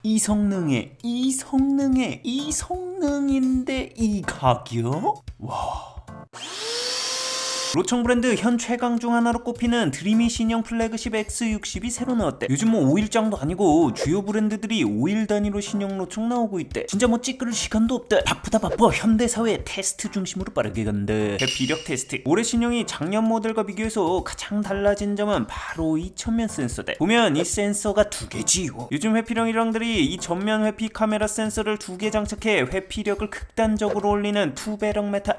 이 성능에 이 성능인데 이 가격? 와. 로청 브랜드 현 최강 중 하나로 꼽히는 드림이 신형 플래그십 X60이 새로 나왔대. 요즘 뭐 5일장도 아니고 주요 브랜드들이 5일 단위로 신형 로청 나오고 있대. 진짜 뭐 찌끄를 시간도 없다. 바쁘다 현대사회 테스트 중심으로 빠르게 간다. 회피력 테스트. 올해 신형이 작년 모델과 비교해서 가장 달라진 점은 바로 이 전면 센서대. 보면 이 센서가 두 개지요. 요즘 회피력 일왕들이 이 전면 회피 카메라 센서를 두 개 장착해 회피력을 극단적으로 올리는 투배럭 메타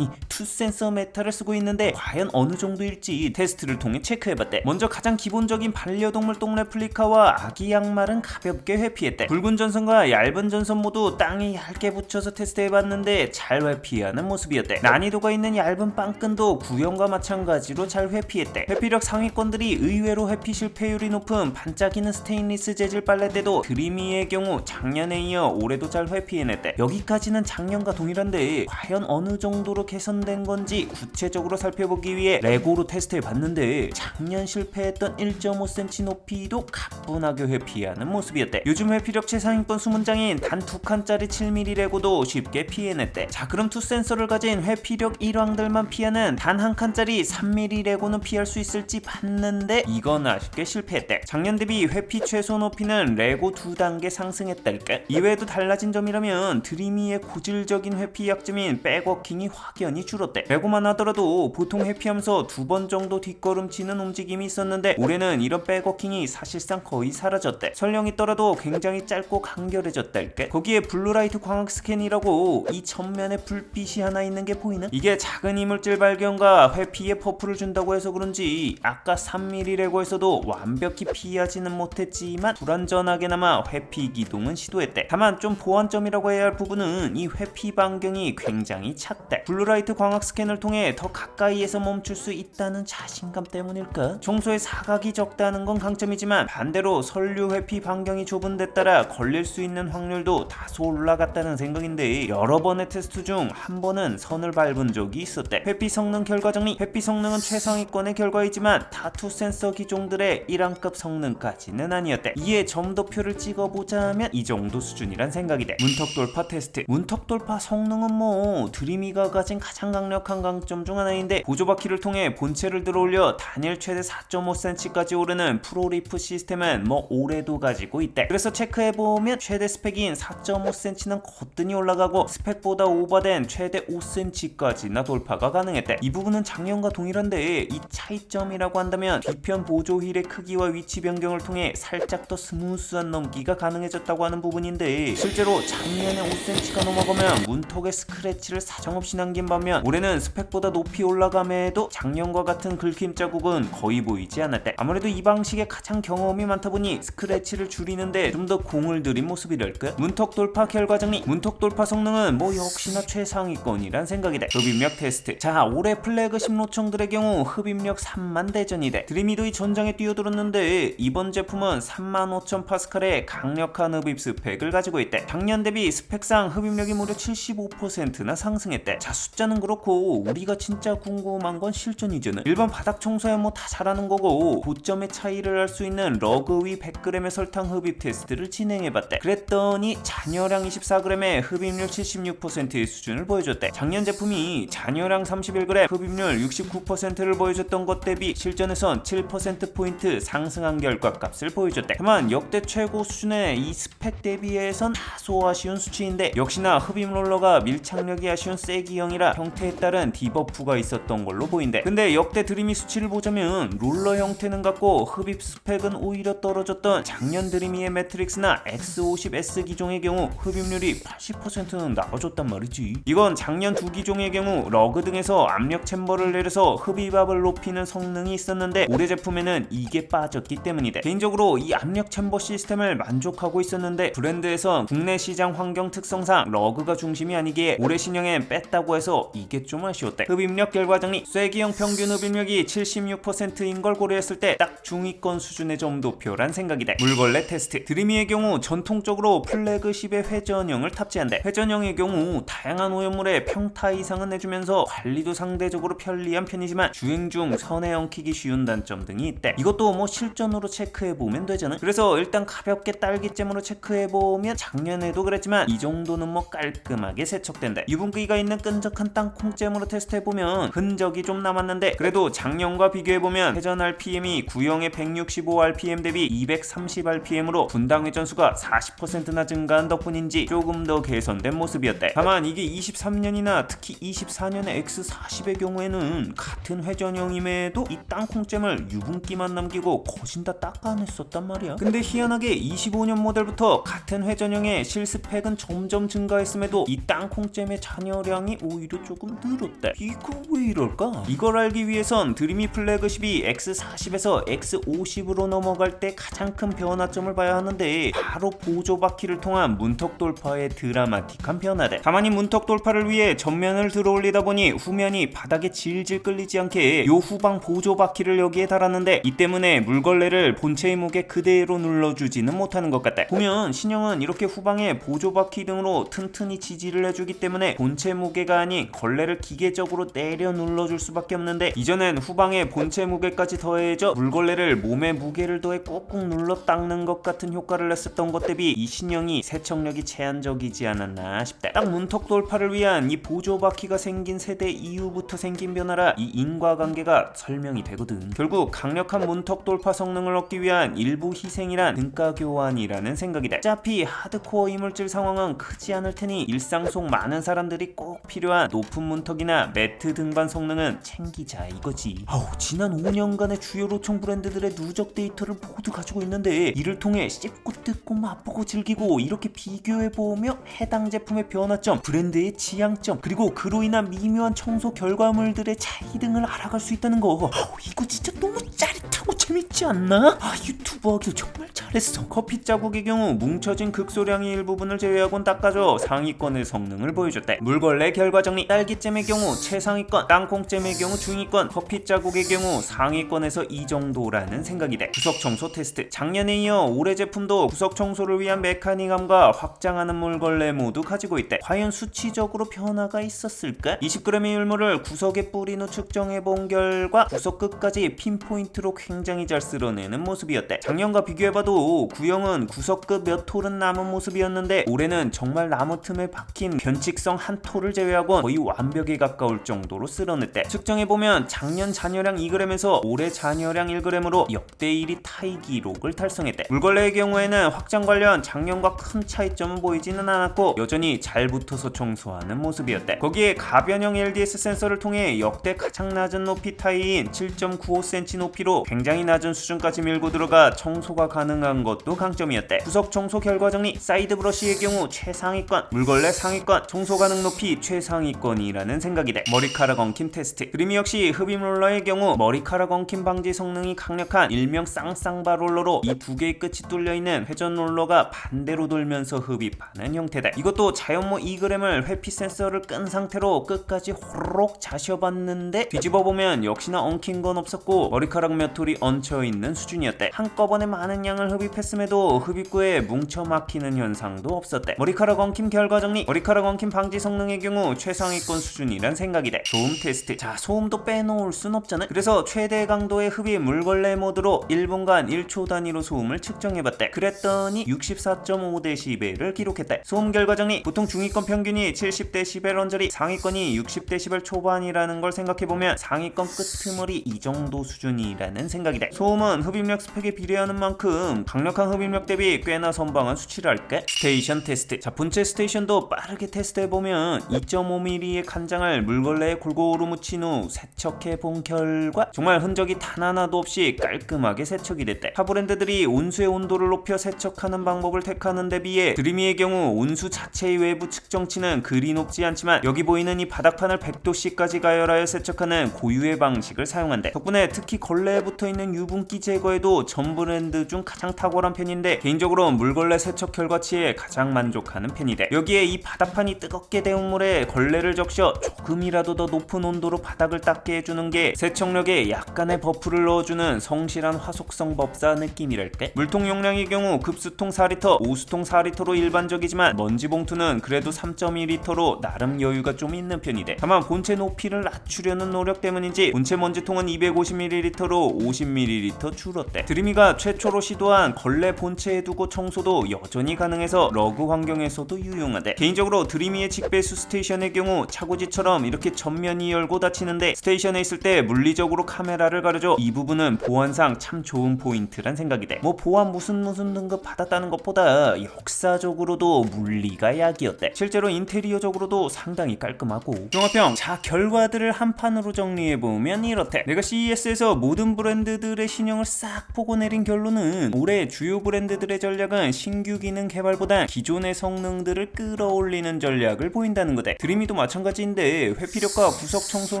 투 센서 메타를 쓰고 있는데 과연 어느 정도일지 테스트를 통해 체크해봤대. 먼저 가장 기본적인 반려동물 똥 레플리카와 아기 양말은 가볍게 회피했대. 굵은 전선과 얇은 전선 모두 땅에 얇게 붙여서 테스트해봤는데 잘 회피하는 모습이었대. 난이도가 있는 얇은 빵끈도 구형과 마찬가지로 잘 회피했대. 회피력 상위권들이 의외로 회피 실패율이 높은 반짝이는 스테인리스 재질 빨래대도 드리미의 경우 작년에 이어 올해도 잘 회피해냈대. 여기까지는 작년과 동일한데 과연 어느 정도로 개선된 건지 구체적으로 살펴보기 위해 레고로 테스트해봤는데 작년 실패했던 1.5cm 높이도 가뿐하게 회피하는 모습이었대. 요즘 회피력 최상위권 수문장인 단 2칸짜리 7mm 레고도 쉽게 피해냈대. 자, 그럼 투 센서를 가진 회피력 1왕들만 피하는 단 1칸짜리 3mm 레고는 피할 수 있을지 봤는데 이건 아쉽게 실패했대. 작년 대비 회피 최소 높이는 레고 2단계 상승했달까? 이외에도 달라진 점이라면 드리미의 고질적인 회피 약점인 백워킹이 확연히 줄었대. 레고만 하더라도 보통 회피하면서 2번 정도 뒷걸음치는 움직임이 있었는데 올해는 이런 백워킹이 사실상 거의 사라졌대. 설령 있더라도 굉장히 짧고 간결해졌달까? 거기에 블루라이트 광학 스캔이라고 이 전면에 불빛이 하나 있는 게 보이는? 이게 작은 이물질 발견과 회피에 퍼프를 준다고 해서 그런지 아까 3mm 레고에서도 완벽히 피하지는 못했지만 불안전하게나마 회피 기동은 시도했대. 다만 좀 보완점이라고 해야 할 부분은 이 회피 반경이 굉장히 작대. 블루라이트 광학 스캔을 통해 더 가까이에서 멈출 수 있다는 자신감 때문일까? 청소에 사각이 적다는 건 강점이지만 반대로 선류 회피 반경이 좁은 데 따라 걸릴 수 있는 확률도 다소 올라갔다는 생각인데 여러 번의 테스트 중 한 번은 선을 밟은 적이 있었대. 회피 성능 결과 정리. 회피 성능은 최상위권의 결과이지만 다투 센서 기종들의 1왕급 성능까지는 아니었대. 이에 점도표를 찍어보자면 이 정도 수준이란 생각이 돼. 문턱 돌파 테스트. 문턱 돌파 성능은 뭐 드리미가 가진 가장 강력한 강점 중 하나인데 보조바퀴를 통해 본체를 들어올려 단일 최대 4.5cm까지 오르는 프로리프 시스템은 뭐 올해도 가지고 있대. 그래서 체크해보면 최대 스펙인 4.5cm는 거뜬히 올라가고 스펙보다 오버된 최대 5cm까지나 돌파가 가능했대. 이 부분은 작년과 동일한데 이 차이점이라고 한다면 뒤편 보조 휠의 크기와 위치 변경을 통해 살짝 더 스무스한 넘기가 가능해졌다고 하는 부분인데 실제로 작년에 5cm가 넘어가면 문턱에 스크래치를 사정없이 남긴 반면 올해는 스펙보다 높이 올라감에도 작년과 같은 긁힘 자국은 거의 보이지 않았대. 아무래도 이 방식에 가장 경험이 많다 보니 스크래치를 줄이는데 좀 더 공을 들인 모습이랄까? 문턱 돌파 결과 정리. 문턱 돌파 성능은 뭐 역시나 최상위권이란 생각이 돼. 흡입력 테스트. 자, 올해 플래그십 로청들의 경우 흡입력 3만 대전이 돼. 드리미도 이 전장에 뛰어들었는데 이번 제품은 35,000파스칼의 강력한 흡입 스펙을 가지고 있대. 작년 대비 스펙상 흡입력이 무려 75%나 상승했대. 자, 숫자는 그렇고 우리가 진짜 궁금한 건 실전이잖아. 일반 바닥 청소야 뭐 다 잘하는 거고 고점의 차이를 알 수 있는 러그 위 100g의 설탕 흡입 테스트를 진행해봤대. 그랬더니 잔여량 24g에 흡입률 76%의 수준을 보여줬대. 작년 제품이 잔여량 31g, 흡입률 69%를 보여줬던 것 대비 실전에선 7%포인트 상승한 결과값을 보여줬대. 다만 역대 최고 수준의 이 스펙 대비해선 다소 아쉬운 수치인데 역시나 흡입 롤러가 밀착력이 아쉬운 세기형이라 형태에 따른 디버프가 있었던 걸로 보인대. 근데 역대 드리미 수치를 보자면 롤러 형태는 같고 흡입 스펙은 오히려 떨어졌던 작년 드리미의 매트릭스나 X50S 기종의 경우 흡입률이 80%는 나와줬단 말이지. 이건 작년 두 기종의 경우 러그 등에서 압력 챔버를 내려서 흡입압을 높이는 성능이 있었는데 올해 제품에는 이게 빠졌기 때문이다. 개인적으로 이 압력 챔버 시스템을 만족하고 있었는데 브랜드에선 국내 시장 환경 특성상 러그가 중심이 아니기에 올해 신형엔 뺐다고 해서 이게 좀 아쉬웠대. 흡입력 결과 결과정리. 쐐기형 평균 흡입력이 76%인 걸 고려했을 때 딱 중위권 수준의 점도표란 생각이 돼. 물걸레 테스트. 드리미의 경우 전통적으로 플래그십의 회전형을 탑재한대. 회전형의 경우 다양한 오염물에 평타 이상은 내주면서 관리도 상대적으로 편리한 편이지만 주행 중 선에 엉키기 쉬운 단점 등이 있대. 이것도 뭐 실전으로 체크해보면 되잖아. 그래서 일단 가볍게 딸기잼으로 체크해보면 작년에도 그랬지만 이 정도는 뭐 깔끔하게 세척된대. 유분기가 있는 끈적한 땅콩잼으로 테스트해보면 흔적이 좀 남았는데 그래도 작년과 비교해보면 회전 RPM이 구형의 165rpm 대비 230rpm으로 분당 회전수가 40%나 증가한 덕분인지 조금 더 개선된 모습이었대. 다만 이게 23년이나 특히 24년의 X40의 경우에는 같은 회전형임에도 이 땅콩잼을 유분기만 남기고 거진 다 닦아냈었단 말이야. 근데 희한하게 25년 모델부터 같은 회전형의 실스펙은 점점 증가했음에도 이 땅콩잼의 잔여량이 오히려 조금 늘었대. 이거 왜 이럴까? 이걸 알기 위해선 드리미 플래그십이 X40에서 X50으로 넘어갈 때 가장 큰 변화점을 봐야 하는데 바로 보조 바퀴를 통한 문턱 돌파의 드라마틱한 변화대. 다만 이 문턱 돌파를 위해 전면을 들어올리다 보니 후면이 바닥에 질질 끌리지 않게 요 후방 보조 바퀴를 여기에 달았는데 이 때문에 물걸레를 본체의 무게 그대로 눌러주지는 못하는 것 같다. 보면 신형은 이렇게 후방에 보조 바퀴 등으로 튼튼히 지지를 해주기 때문에 본체 무게가 아닌 걸레를 기계적으로 내려 눌러줄 수밖에 없는데 이전엔 후방에 본체 무게까지 더해져 물걸레를 몸의 무게를 더해 꾹꾹 눌러 닦는 것 같은 효과를 냈었던 것 대비 이 신형이 세척력이 제한적이지 않았나 싶다. 딱 문턱 돌파를 위한 이 보조 바퀴가 생긴 세대 이후부터 생긴 변화라 이 인과관계가 설명이 되거든. 결국 강력한 문턱 돌파 성능을 얻기 위한 일부 희생이란 등가 교환이라는 생각이다. 어차피 하드코어 이물질 상황은 크지 않을 테니 일상 속 많은 사람들이 꼭 필요한 높은 문턱이나 매트 등반 성능은 챙기자 이거지. 지난 5년간의 주요 로청 브랜드들의 누적 데이터를 모두 가지고 있는데 이를 통해 씹고 뜯고 맛보고 즐기고 이렇게 비교해보며 해당 제품의 변화점, 브랜드의 지향점, 그리고 그로 인한 미묘한 청소 결과물들의 차이 등을 알아갈 수 있다는 거. 이거 진짜 너무 짜릿하고 재밌지 않나? 유튜브 하기도 정말 잘했어. 커피 자국의 경우 뭉쳐진 극소량의 일부분을 제외하곤 닦아줘 상위권의 성능을 보여줬대. 물걸레 결과정리. 딸기잼의 경우 최상위권, 땅콩잼의 경우 중위권, 커피 자국의 경우 상위권에서 이 정도라는 생각이 돼. 구석 청소 테스트. 작년에 이어 올해 제품도 구석 청소를 위한 메커니즘과 확장하는 물걸레 모두 가지고 있대. 과연 수치적으로 변화가 있었을까? 20g의 율무를 구석에 뿌린 후 측정해본 결과 구석 끝까지 핀포인트로 굉장히 잘 쓸어내는 모습이었대. 작년과 비교해봐도 구형은 구석 끝 몇 톨은 남은 모습이었는데 올해는 정말 나무 틈에 박힌 변칙성 한 톨을 제외하곤 거의 완벽에 가까울 정도로 쓸어냈대. 측정해보면 작년 잔여량 2g에서 올해 잔여량 1g으로 역대 1위 타이 기록을 달성했대. 물걸레의 경우에는 확장 관련 작년과 큰 차이점은 보이지는 않았고 여전히 잘 붙어서 청소하는 모습이었대. 거기에 가변형 LDS 센서를 통해 역대 가장 낮은 높이 타이인 7.95cm 높이로 굉장히 낮은 수준까지 밀고 들어가 청소가 가능한 것도 강점이었대. 구석 청소 결과 정리. 사이드 브러쉬의 경우 최상위권, 물걸레 상위권, 청소 가능 높이 최상위권이라는 생각이 돼. 머리카락 엉킴 테스트. 드리미 역시 흡입 롤러의 경우 머리카락 엉킴 방지 성능이 강력한 일명 쌍쌍바 롤러로 이 두 개의 끝이 뚫려있는 회전 롤러가 반대로 돌면서 흡입하는 형태다. 이것도 자연모 2g을 회피 센서를 끈 상태로 끝까지 호로록 자셔봤는데 뒤집어보면 역시나 엉킨 건 없었고 머리카락 몇 톨이 얹혀있는 수준이었대. 한꺼번에 많은 양을 흡입했음에도 흡입구에 뭉쳐 막히는 현상도 없었대. 머리카락 엉킴 결과 정리. 머리카락 엉킴 방지 성능의 경우 최상위권 수준이란 생각이 돼. 소음 테스트. 자, 소음도 빼놓을 순 없잖아. 그래서 최대 강도의 흡입 물걸레 모드로 1분간 1초 단위로 소음을 측정해봤대. 그랬더니 64.5dB를 기록했대. 소음 결과 정리. 보통 중위권 평균이 70dB 언저리, 상위권이 60dB 초반이라는 걸 생각해보면 상위권 끄트머리 이 정도 수준이라는 생각이 돼. 소음은 흡입력 스펙에 비례하는 만큼 강력한 흡입력 대비 꽤나 선방한 수치랄까? 스테이션 테스트. 자, 본체 스테이션도 빠르게 테스트해보면 2.5mm의 간장을 물걸레에 골고루 묻힌 후 세척해본 결과 정말 흔적이 단 하나도 없이 깔끔하게 세척이 됐대. 타 브랜드들이 온수의 온도를 높여 세척하는 방법을 택하는 데 비해 드리미의 경우 온수 자체의 외부 측정치는 그리 높지 않지만 여기 보이는 이 바닥판을 100도씨까지 가열하여 세척하는 고유의 방식을 사용한대. 덕분에 특히 걸레에 붙어있는 유분기 제거에도 전 브랜드 중 가장 탁월한 편인데 개인적으로 물걸레 세척 결과치에 가장 만족하는 편이대. 여기에 이 바닥판이 뜨겁게 데운 물에 걸레를 적셔 조금이라도 더 높은 온도로 바닥을 닦게 해주는 게 세척력에 약간의 버프를 넣어주는 성실한 화속성 법사 느낌이랄까. 물통 용량의 경우 급수통 4리터, 오수통 4리터로 일반적이지만 먼지 봉투는 그래도 3.2리터로 나름 여유가 좀 있는 편이대. 다만 본체 높이를 낮추려는 노력 때문인지 본체 먼지통은 250ml로 50ml 줄었대. 드림이가 최초로 시도한 걸레 본체에 두고 청소도 여전히 가능해서 러그 환경에서도 유용하대. 개인적으로 드림이의 직배수 스테이션의 경우 차고지처럼 이렇게 전면이 열고 닫히는데 스테이션에 있을 때 물리적으로 카메라를 가려줘 이 부분은 보안상 참 좋은 포인트란 생각이 돼. 뭐 보안 무슨 등급 받았다는 것보다 역사적으로도 물리가 약이었대. 실제로 인테리어적으로도 상당히 깔끔하고. 종합평. 자, 결과들을 한 판으로 정리해보면 이렇대. 내가 CES에서 모든 브랜드들의 신형을 싹 보고 내린 결론은 올해 주요 브랜드들의 전략은 신규 기능 개발보단 기존의 성능들을 끌어올리는 전략을 보인다는 거대. 드림이도 마찬가지인데 회피력과 구석 청소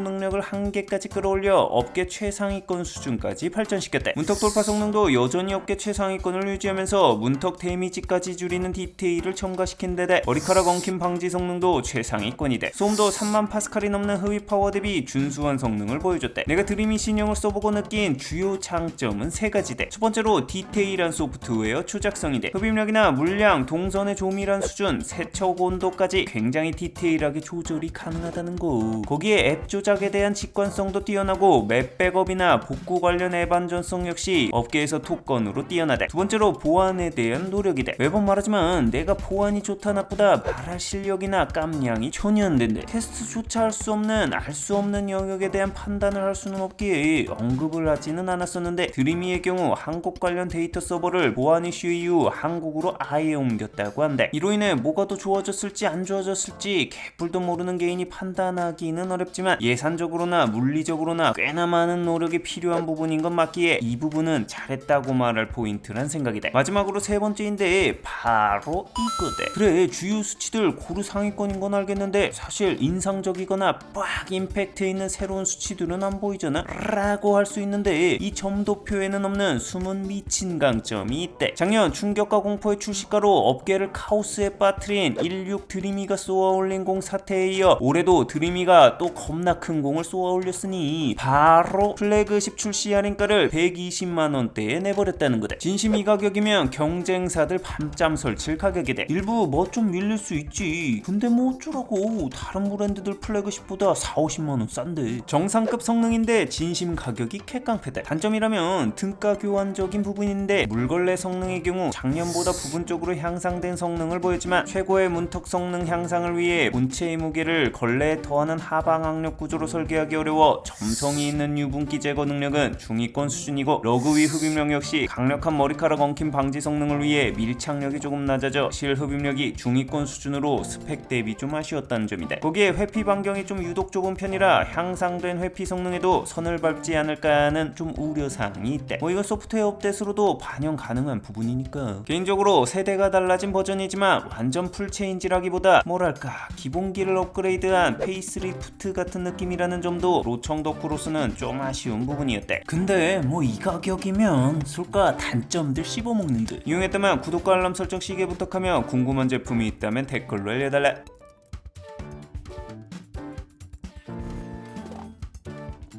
능력을 한계까지 끌어올려 업계 최상위권 수준까지 발전시켰대. 문턱 돌파 성능도 여전히 업계 최상위권을 유지하면서 문턱 데미지까지 줄이는 디테일을 첨가시킨 데다 머리카락 엉킴 방지 성능도 최상위권이대. 소음도 3만 파스칼이 넘는 흡입 파워 대비 준수한 성능을 보여줬대. 내가 드림이 신형을 써보고 느낀 주요 장점은 세 가지대. 첫 번째로 디테일한 소프트웨어 조작성이대. 흡입력이나 물량, 동선의 조밀한 수준, 세척 온도까지 굉장히 디테일하게 조절이 가능하다는 거. 거기에 앱 조작에 대한 직관성도 뛰어나고 맵 백업이나 복구 관련 앱 안전성 역시 업계에서 톱건으로 뛰어나대. 두 번째로 보안에 대한 노력이대. 매번 말하지만 내가 보안이 좋다 나쁘다 말할 실력이나 깜냥이 전혀 안 된대. 테스트조차 할 수 없는 알 수 없는 영역에 대한 판단을 할 수는 없기에 언급을 하지는 않았었는데 드림이의 경우 한국 관련 데이터 서버를 보안 이슈 이후 한국으로 아예 옮겼다고 한대. 이로 인해 뭐가 더 좋아졌을지 안 좋아졌을지 개뿔도 모르는 개인이 판단하기는 어렵지만 예산적으로나 물리적으로나 꽤나 많은 노력이 필요한 부분인 건 맞기에 이 부분은 잘했다고 말할 포인트란 생각이 돼. 마지막으로 세 번째인데 바로 이거대. 그래, 주요 수치들 고루 상위권인 건 알겠는데 사실 인상적이거나 빡 임팩트 있는 새로운 수치들은 안 보이잖아 라고 할 수 있는데 이 점도표에는 없는 숨은 미친 강점이 있대. 작년 충격과 공포의 출시가로 업계를 카오스에 빠뜨린 16 드림이가 쏘아올린 공 사태에 이어 올해도 드림이가 또 겁나 큰 공을 쏘아올렸으니 바로 플래그십 출시 할인가를 120만원대에 내버렸다는 거다. 진심 이 가격이면 경쟁사들 밤잠 설칠 가격이돼. 일부 뭐 좀 밀릴 수 있지. 근데 뭐 어쩌라고. 다른 브랜드들 플래그십보다 40~50만원 싼데. 정상급 성능인데 진심 가격이 캣깡패다. 단점이라면 등가 교환적인 부분인데 물걸레 성능의 경우 작년보다 부분적으로 향상된 성능을 보였지만 최고의 문턱 성능 향상을 위해 본체의 무게를 걸레에 더하는 하방 악력 구조로 설계하기 어려워 점성이 있는 유분기 제거 능력은 중위권 수준이고 러그 위 흡입력 역시 강력한 머리카락 엉킴 방지 성능을 위해 밀착력이 조금 낮아져 실 흡입력이 중위권 수준으로 스펙 대비 좀 아쉬웠다는 점이다. 거기에 회피 반경이 좀 유독 좁은 편이라 향상된 회피 성능에도 선을 밟지 않을까 하는 좀 우려사항이 있대. 뭐 이거 소프트웨어 업데이트로도 반영 가능한 부분이니까. 개인적으로 세대가 달라진 버전이지만 완전 풀체인지라기보다 뭐랄까 기본기를 업그레이드한 페이스리프트 같은 느낌이라는 점도 로청 덕후로서는 좀 아쉬운 부분이었대. 근데 뭐 이 가격이면 술과 단점들 씹어먹는 듯. 이용했다면 구독과 알람 설정 시계 부탁하며 궁금한 제품이 있다면 댓글로 알려달래.